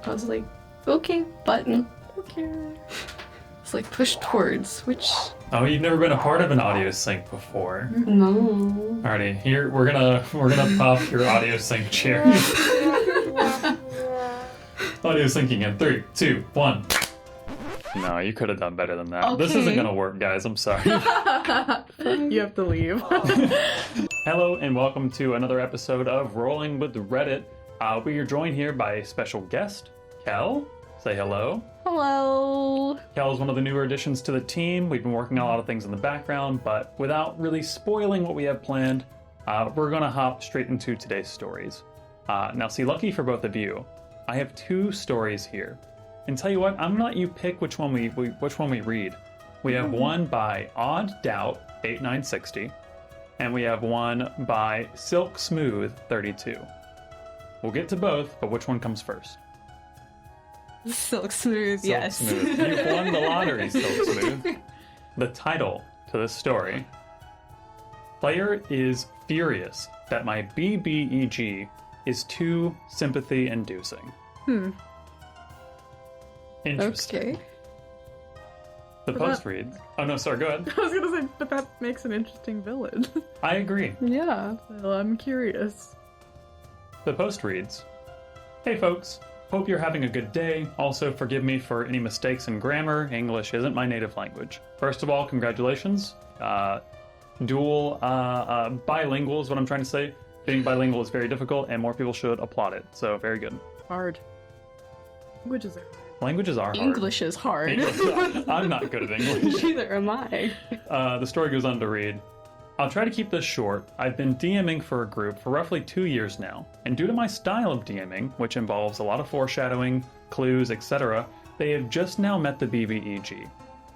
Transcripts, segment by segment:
I was like, okay, button. Okay. It's like push towards, which... Oh, you've never been a part of an audio sync before. No. Alrighty, here we're gonna pop your audio sync chair. Audio syncing in 3, 2, 1. No, you could have done better than that. Okay. This isn't gonna work, guys. I'm sorry. You have to leave. Hello and welcome to another episode of Rolling with Reddit. We are joined here by a special guest, Kel. Say hello. Hello. Kel is one of the newer additions to the team. We've been working on a lot of things in the background, but without really spoiling what we have planned, we're gonna hop straight into today's stories. Now, see, lucky for both of you, I have 2 stories here. And tell you what, I'm gonna let you pick which one we read. We have one by Odd Doubt 8960, and we have one by Silk Smooth 32. We'll get to both, but which one comes first? Silk Smooth, Silk yes. Smooth. You've won the lottery, Silk Smooth. The title to this story: Player is furious that my BBEG is too sympathy-inducing. Interesting. Okay. The post reads... Oh no, sorry, go ahead. I was gonna say, but that makes an interesting villain. I agree. Yeah. Well, I'm curious. The post reads, Hey folks, hope you're having a good day. Also, forgive me for any mistakes in grammar. English isn't my native language. First of all, congratulations. Dual bilingual is what I'm trying to say. Being bilingual is very difficult, and more people should applaud it. So, very good. Hard. Languages are Languages are hard. English is hard. I'm not good at English. Neither am I. The story goes on to read, I'll try to keep this short. I've been DMing for a group for roughly 2 years now, and due to my style of DMing, which involves a lot of foreshadowing, clues, etc., they have just now met the BBEG.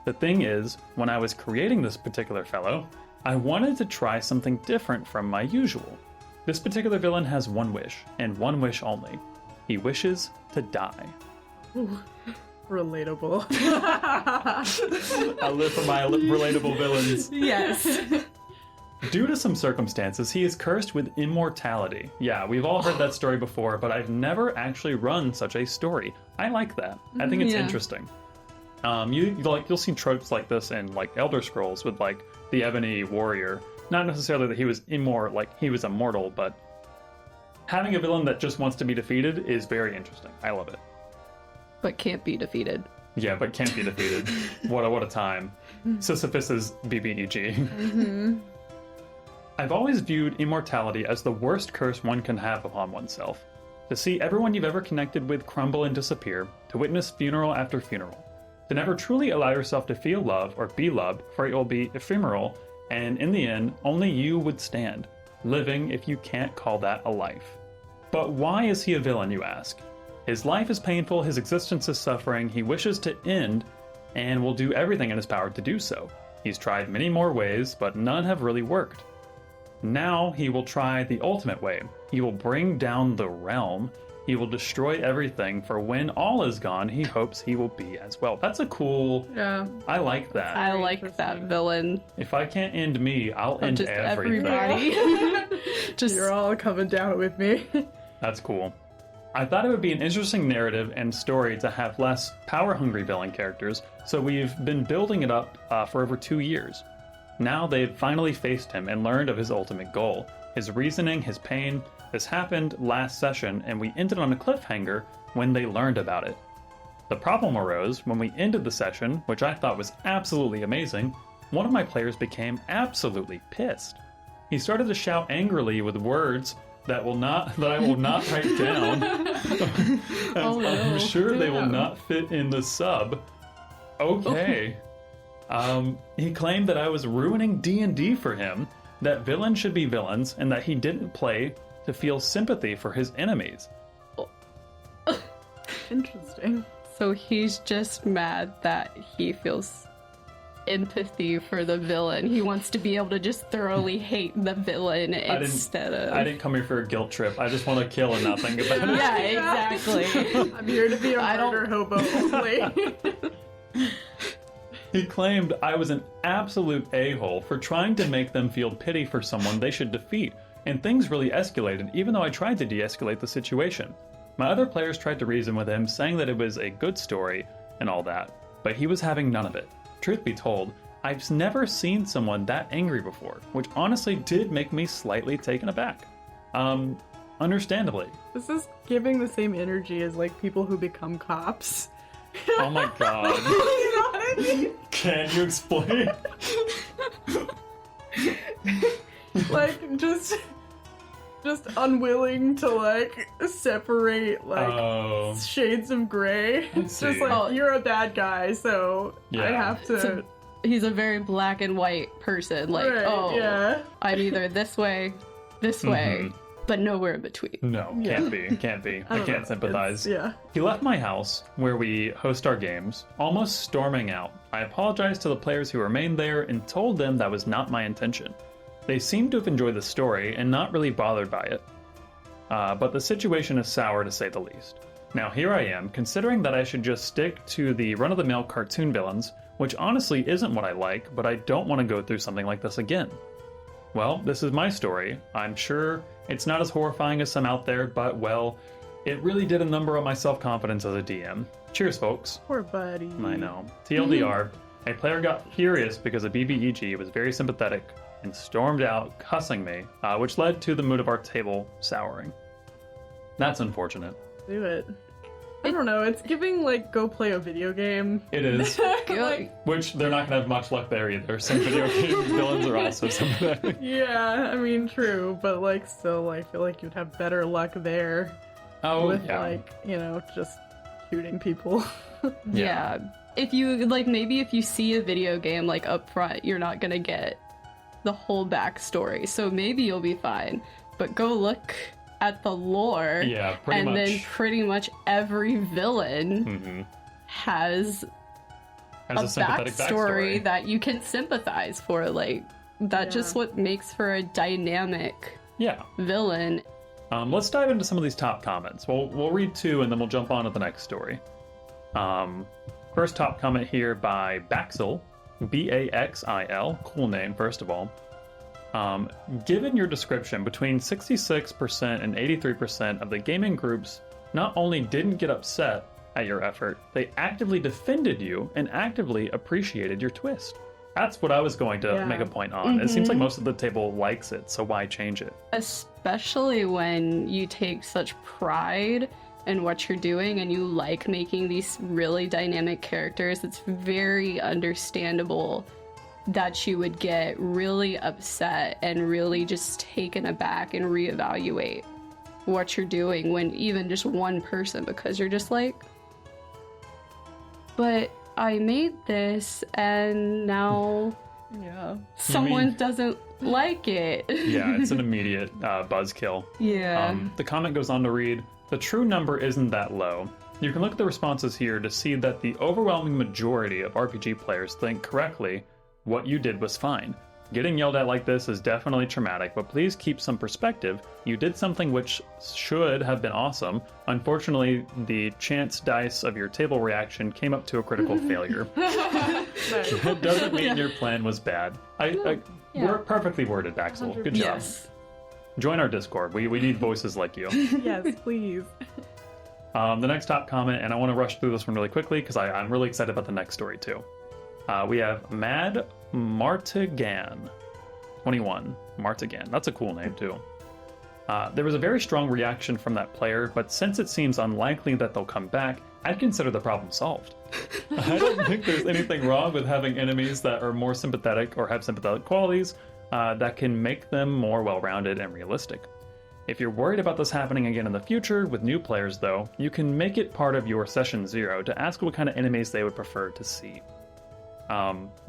The thing is, when I was creating this particular fellow, I wanted to try something different from my usual. This particular villain has one wish, and one wish only. He wishes to die. Ooh, relatable. I live for my relatable villains. Yes. Due to some circumstances, he is cursed with immortality. Yeah, we've all heard that story before, but I've never actually run such a story. I like that. I think it's interesting. You'll see tropes like this in like Elder Scrolls with like the Ebony Warrior. Not necessarily that he was he was immortal, but having a villain that just wants to be defeated is very interesting. I love it. But can't be defeated. Yeah, but can't be defeated. What a time. Sisyphus's BBEG. I've always viewed immortality as the worst curse one can have upon oneself. To see everyone you've ever connected with crumble and disappear, to witness funeral after funeral, to never truly allow yourself to feel love or be loved, for it will be ephemeral, and in the end, only you would stand, living if you can't call that a life. But why is he a villain, you ask? His life is painful, his existence is suffering, he wishes to end, and will do everything in his power to do so. He's tried many more ways, but none have really worked. Now he will try the ultimate way. He will bring down the realm. He will destroy everything, for when all is gone, he hopes he will be as well. That's a cool... Yeah. I like that. I like that villain. If I can't end me, I'll end Just everything. everybody. Just You're all coming down with me. That's cool. I thought it would be an interesting narrative and story to have less power-hungry villain characters, so we've been building it up for over 2 years. Now they've finally faced him and learned of his ultimate goal, his reasoning, his pain. This happened last session, and we ended on a cliffhanger when they learned about it. The problem arose when we ended the session, which I thought was absolutely amazing. One of my players became absolutely pissed. He started to shout angrily with words that I will not write down. I'm sure they will not fit in the sub. Okay. He claimed that I was ruining D&D for him, that villains should be villains, and that he didn't play to feel sympathy for his enemies. Interesting. So he's just mad that he feels empathy for the villain. He wants to be able to just thoroughly hate the villain instead of... I didn't come here for a guilt trip. I just want to kill and not think about it. Yeah, exactly. I'm here to be a murder hobo only. He claimed I was an absolute a-hole for trying to make them feel pity for someone they should defeat, and things really escalated even though I tried to de-escalate the situation. My other players tried to reason with him, saying that it was a good story and all that, but he was having none of it. Truth be told, I've never seen someone that angry before, which honestly did make me slightly taken aback. Understandably. This is giving the same energy as like people who become cops. Oh my god. You know what I mean? Can you explain? Like just unwilling to like separate like shades of gray. It's just like you're a bad guy, so I have to. He's a very black and white person. Like, I'm either this way, but nowhere in between. No, can't be. I can't sympathize. Yeah. He left my house, where we host our games, almost storming out. I apologized to the players who remained there and told them that was not my intention. They seemed to have enjoyed the story and not really bothered by it. But the situation is sour to say the least. Now here I am, considering that I should just stick to the run-of-the-mill cartoon villains, which honestly isn't what I like, but I don't want to go through something like this again. Well, this is my story. I'm sure it's not as horrifying as some out there, but well, it really did a number on my self-confidence as a DM. Cheers, folks. Poor buddy. I know. TLDR, a player got furious because a BBEG was very sympathetic and stormed out, cussing me, which led to the mood of our table souring. That's unfortunate. Do it. I don't know, it's giving, like, go play a video game. It is. Which, they're not going to have much luck there either. Some video game villains are also sympathetic. Yeah, I mean, true, but, like, still, I feel like you'd have better luck there. With, like, you know, just shooting people. Yeah. If you, like, maybe if you see a video game, like, up front, you're not gonna get the whole backstory, so maybe you'll be fine. But go look at the lore, then pretty much every villain has a backstory that you can sympathize for. Like, that's just what makes for a dynamic villain. Let's dive into some of these top comments. We'll read two and then we'll jump on to the next story. First top comment here by Baxil, Baxil, cool name first of all. Given your description, between 66% and 83% of the gaming groups not only didn't get upset at your effort, they actively defended you and actively appreciated your twist. That's what I was going to make a point on. It seems like most of the table likes it, so why change it? Especially when you take such pride in what you're doing and you like making these really dynamic characters, it's very understandable that you would get really upset and really just taken aback and reevaluate what you're doing when even just one person, because you're just like, but I made this and now someone doesn't like it. Yeah, it's an immediate buzzkill. Yeah. The comment goes on to read, the true number isn't that low. You can look at the responses here to see that the overwhelming majority of RPG players think correctly what you did was fine. Getting yelled at like this is definitely traumatic, but please keep some perspective. You did something which should have been awesome. Unfortunately, the chance dice of your table reaction came up to a critical failure. That doesn't mean your plan was bad. We're perfectly worded, Baxil. Good job. Yes. Join our Discord. We need voices like you. Yes, please. The next top comment, and I want to rush through this one really quickly because I'm really excited about the next story too. We have Mad Martigan 21. Martigan. That's a cool name too. There was a very strong reaction from that player, but since it seems unlikely that they'll come back, I'd consider the problem solved. I don't think there's anything wrong with having enemies that are more sympathetic or have sympathetic qualities that can make them more well-rounded and realistic. If you're worried about this happening again in the future with new players though, you can make it part of your session 0 to ask what kind of enemies they would prefer to see.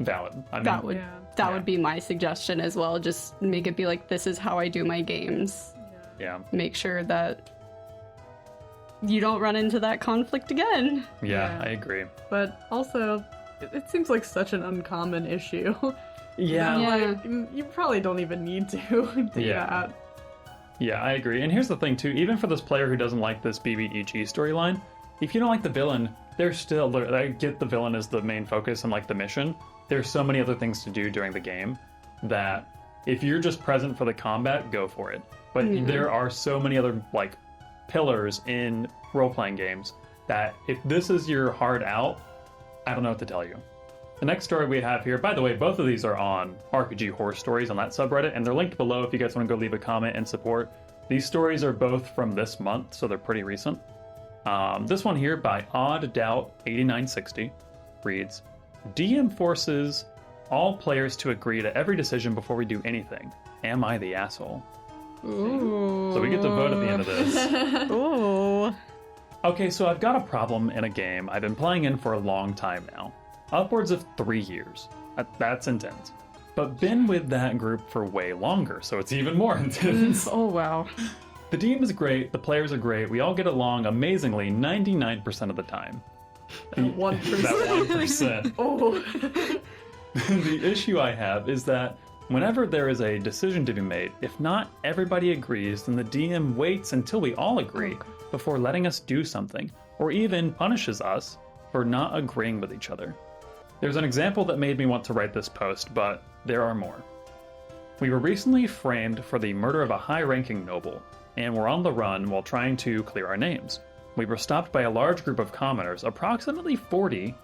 Valid. I mean, that would be my suggestion as well. Just make it be like, this is how I do my games. Yeah. Make sure that you don't run into that conflict again. Yeah, I agree. But also, it seems like such an uncommon issue. Yeah. Like, you probably don't even need to do that. Yeah, I agree. And here's the thing too, even for this player who doesn't like this BBEG storyline, if you don't like the villain, I get the villain as the main focus and like the mission. There's so many other things to do during the game that if you're just present for the combat, go for it. But there are so many other like pillars in role-playing games that if this is your hard out, I don't know what to tell you. The next story we have here, by the way, both of these are on RPG Horror Stories on that subreddit, and they're linked below if you guys want to go leave a comment and support. These stories are both from this month, so they're pretty recent. This one here by Odd Doubt 8960 reads, DM forces all players to agree to every decision before we do anything. Am I the asshole? Ooh. So we get to vote at the end of this. Ooh. Okay, so I've got a problem in a game I've been playing in for a long time now. Upwards of 3 years. That's intense. But been with that group for way longer, so it's even more intense. Oh, wow. The team is great, the players are great, we all get along amazingly 99% of the time. That 1%. That 1%. Oh. The issue I have is that whenever there is a decision to be made, if not everybody agrees, then the DM waits until we all agree before letting us do something, or even punishes us for not agreeing with each other. There's an example that made me want to write this post, but there are more. We were recently framed for the murder of a high-ranking noble, and were on the run while trying to clear our names. We were stopped by a large group of commoners, approximately 40,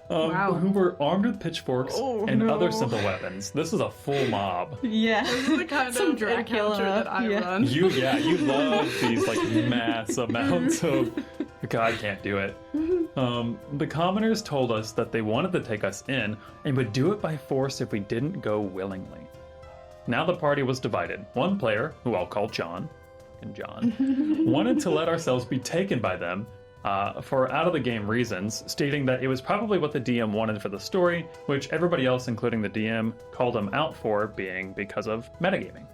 Wow. who were armed with pitchforks and other simple weapons. This is a full mob. Yeah. This is the kind Some of Dracula. encounter that I run. You love these like mass amounts of... God, I can't do it. The commoners told us that they wanted to take us in and would do it by force if we didn't go willingly. Now the party was divided. One player, who I'll call John, wanted to let ourselves be taken by them for out-of-the-game reasons, stating that it was probably what the DM wanted for the story, which everybody else, including the DM, called him out for being because of metagaming.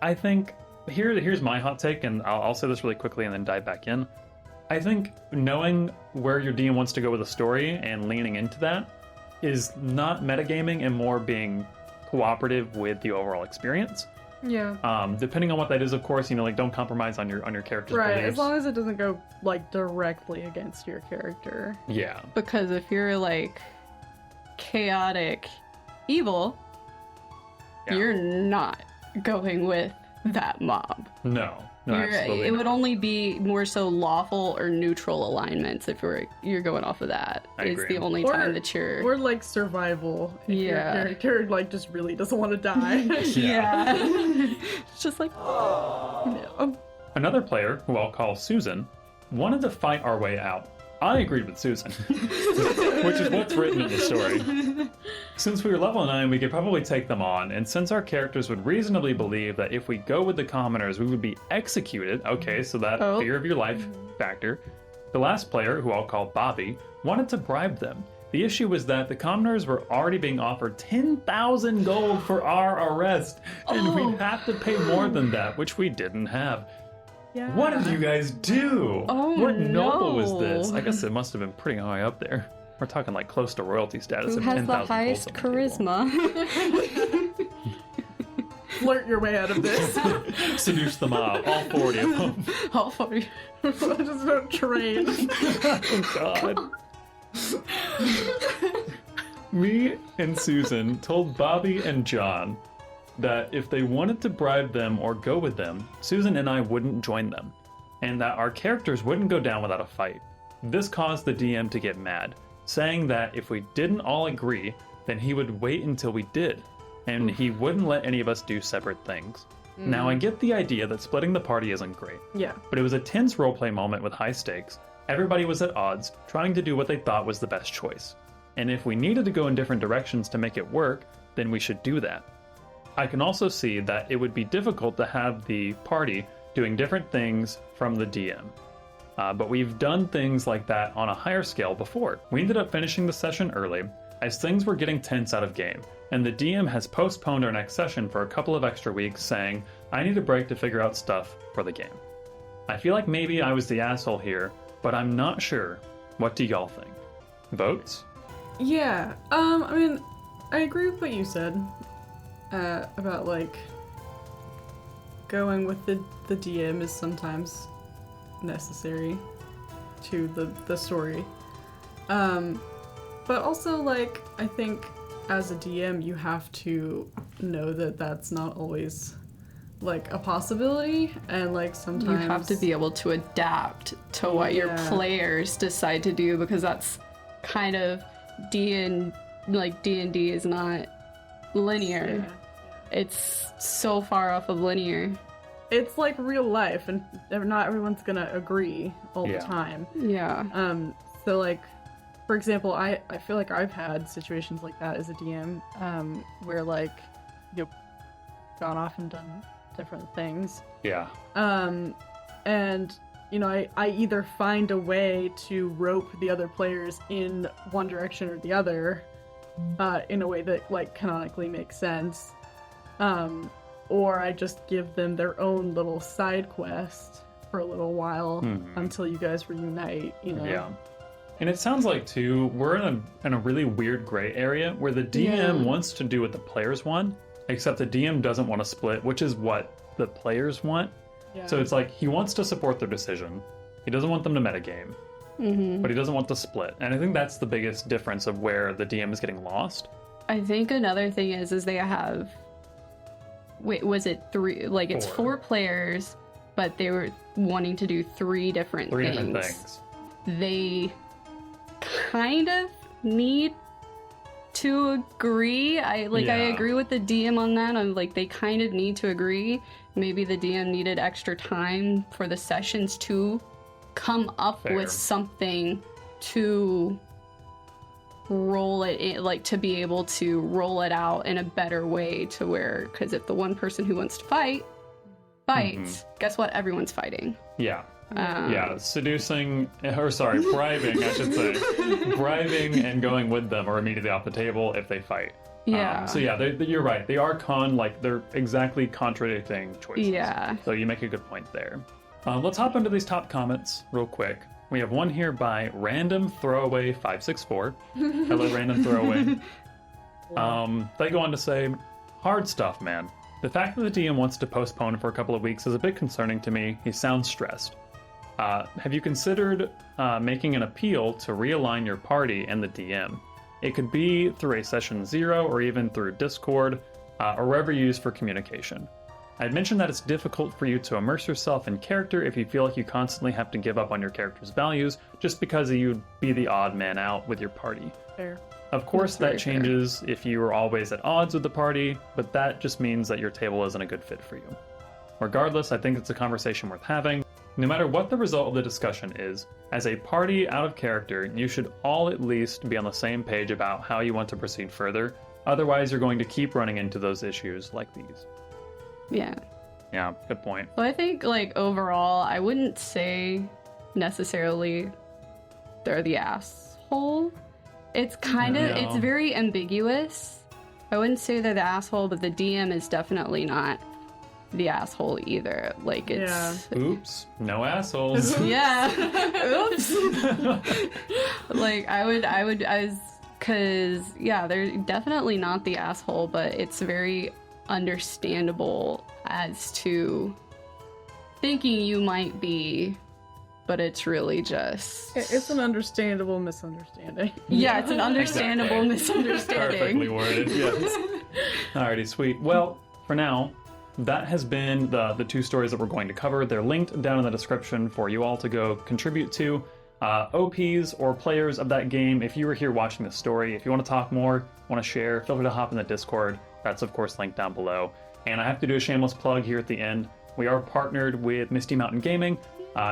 I think, here's my hot take, and I'll say this really quickly and then dive back in. I think knowing where your DM wants to go with a story and leaning into that is not metagaming and more being cooperative with the overall experience. Yeah. Depending on what that is, of course, don't compromise on your character's Right, beliefs. as long as it doesn't go, directly against your character. Yeah. Because if you're, chaotic evil, you're not going with that mob. No, absolutely it not. would only be more so lawful or neutral alignments if you're going off of that. I It's agree. the only time that you're... Or survival. If your character just really doesn't want to die. Yeah. It's just like... No. Another player, who I'll call Susan, wanted to fight our way out. I agreed with Susan, which is what's written in the story. Since we were level 9, we could probably take them on, and since our characters would reasonably believe that if we go with the commoners, we would be executed, so that fear of your life factor, the last player, who I'll call Bobby, wanted to bribe them. The issue was that the commoners were already being offered 10,000 gold for our arrest, and we'd have to pay more than that, which we didn't have. Yeah. What did you guys do? What no. noble was this? I guess it must have been pretty high up there. We're talking close to royalty status. Who of has 10,000 the gold highest on the table. charisma? Flirt your way out of this. Seduce the mob, all 40 of them. All 40. Just don't train. Oh, God. Me and Susan told Bobby and John that if they wanted to bribe them or go with them, Susan and I wouldn't join them, and that our characters wouldn't go down without a fight. This caused the DM to get mad, saying that if we didn't all agree, then he would wait until we did, and he wouldn't let any of us do separate things. Now, I get the idea that splitting the party isn't great, Yeah. but it was a tense roleplay moment with high stakes. Everybody was at odds, trying to do what they thought was the best choice. And if we needed to go in different directions to make it work, then we should do that. I can also see that it would be difficult to have the party doing different things from the DM. But we've done things like that on a higher scale before. We ended up finishing the session early, as things were getting tense out of game, and the DM has postponed our next session for a couple of extra weeks, saying, I need a break to figure out stuff for the game. I feel like maybe I was the asshole here, but I'm not sure. What do y'all think? Votes? Yeah. I agree with what you said. About going with the DM is sometimes necessary to the story. But also I think as a DM you have to know that that's not always like a possibility, and like sometimes You have to be able to adapt to what your players decide to do, because that's kind of D&D is not linear. Yeah. It's so far off of linear. It's like real life, and not everyone's gonna agree all the time. Yeah. So like, for example, I feel like I've had situations like that as a DM, where like you've gone off and done different things. Yeah. And you know, I either find a way to rope the other players in one direction or the other, in a way that like canonically makes sense, or I just give them their own little side quest for a little while until you guys reunite. You know. Yeah. And it sounds like too, we're in a really weird gray area where the DM wants to do what the players want, except the DM doesn't want to split, which is what the players want. Yeah. So it's like he wants to support their decision. He doesn't want them to metagame, but he doesn't want to split. And I think that's the biggest difference of where the DM is getting lost. I think another thing is they have, wait, was it 3? Like it's 4 players, but they were wanting to do 3 different things. They kind of need to agree. I agree with the DM on that. I'm like, they kind of need to agree. Maybe the DM needed extra time for the sessions to come up with something to roll it in, like to be able to roll it out in a better way, to where, because if the one person who wants to fight fights, guess what? Everyone's fighting. Yeah. Bribing, I should say. Bribing and going with them are immediately off the table if they fight. Yeah. You're right. They are they're exactly contradicting choices. Yeah. So you make a good point there. Let's hop into these top comments real quick. We have one here by Random Throwaway 564. Hello, Random Throwaway. They go on to say, hard stuff, man. The fact that the DM wants to postpone for a couple of weeks is a bit concerning to me. He sounds stressed. Have you considered making an appeal to realign your party and the DM? It could be through a session 0 or even through Discord or wherever you use for communication. I had mentioned that it's difficult for you to immerse yourself in character if you feel like you constantly have to give up on your character's values just because you'd be the odd man out with your party. Fair. Of course, that changes if you are always at odds with the party, but that just means that your table isn't a good fit for you. Regardless, I think it's a conversation worth having. No matter what the result of the discussion is, as a party out of character, you should all at least be on the same page about how you want to proceed further. Otherwise, you're going to keep running into those issues like these. Yeah. Yeah, good point. Well, I think, like, overall, I wouldn't say necessarily they're the asshole. It's kind of, it's very ambiguous. I wouldn't say they're the asshole, but the DM is definitely not the asshole either. Like, it's oops, no assholes. oops. Like, because they're definitely not the asshole, but it's very understandable as to thinking you might be, but it's really just, it's an understandable misunderstanding. Yeah, it's an understandable misunderstanding. Perfectly worded. Yes. Alrighty, sweet. Well, for now, that has been the 2 stories that we're going to cover. They're linked down in the description for you all to go contribute to. OPs or players of that game, if you were here watching the story, if you want to talk more, want to share, feel free to hop in the Discord. That's, of course, linked down below. And I have to do a shameless plug here at the end. We are partnered with Misty Mountain Gaming,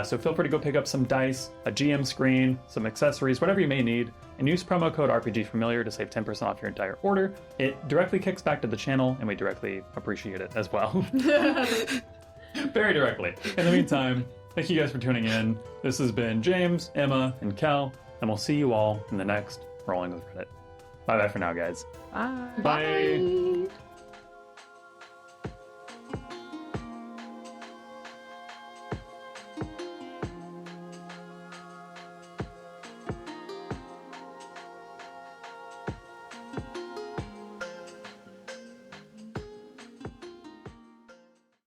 so feel free to go pick up some dice, a GM screen, some accessories, whatever you may need, and use promo code RPGFamiliar to save 10% off your entire order. It directly kicks back to the channel, and we directly appreciate it as well. Very directly. In the meantime, thank you guys for tuning in. This has been James, Emma, and Cal, and we'll see you all in the next Rolling with Reddit. Bye-bye for now, guys. Bye. Bye.